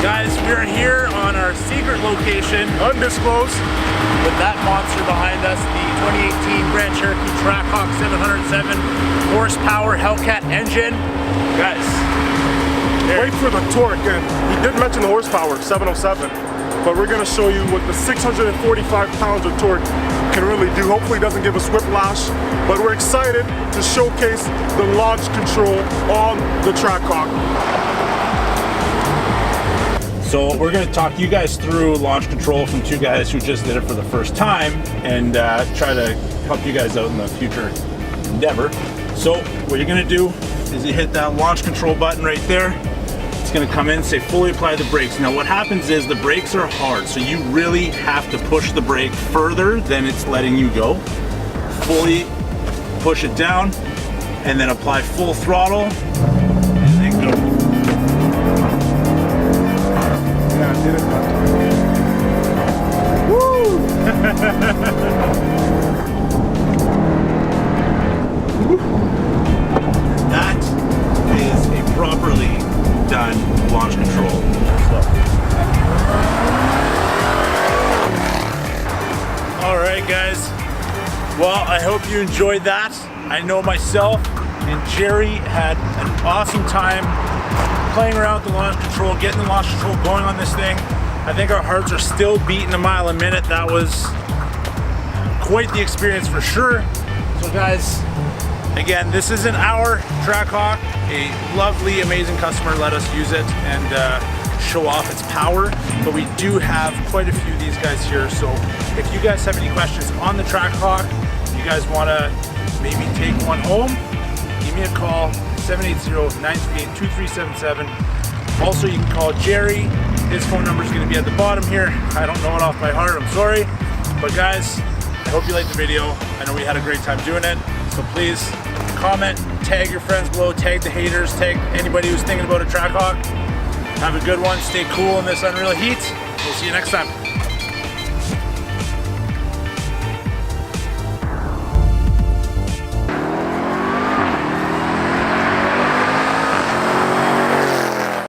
Guys, we're here on our secret location, Undisclosed. with that monster behind us, the 2018 Grand Cherokee Trackhawk 707 horsepower Hellcat engine. Guys, Wait for the torque, and he did mention the horsepower, 707, but we're gonna show you what the 645 pounds of torque can really do. Hopefully it doesn't give us whiplash, but we're excited to showcase the launch control on the Trackhawk. so we're going to talk you guys through launch control from two guys who just did it for the first time, and try to help you guys out in the future endeavor. So what you're going to do is you hit that launch control button right there. It's going to come in, say fully apply the brakes. Now what happens is the brakes are hard, so you really have to push the brake further than it's letting you go. Fully push it down and then apply full throttle and then go. Yeah, I did it that time. Woo! That is a properly done launch control. All right, guys. Well, I hope you enjoyed that. I know myself and Jerry had an awesome time playing around with the launch control, getting the launch control going on this thing. I think our hearts are still beating a mile a minute. That was quite the experience for sure. So guys, again, this isn't our Trackhawk. A lovely, amazing customer let us use it and show off its power, but we do have quite a few of these guys here. So if you guys have any questions on the Trackhawk, you guys want to maybe take one home, give me a call, 780-938-2377. Also, you can call Jerry. His phone number is going to be at the bottom here. I don't know it off by heart, I'm sorry. But guys, I hope you liked the video. I know we had a great time doing it. So please comment, tag your friends below, tag the haters, tag anybody who's thinking about a Trackhawk. Have a good one, stay cool in this unreal heat. We'll see you next time.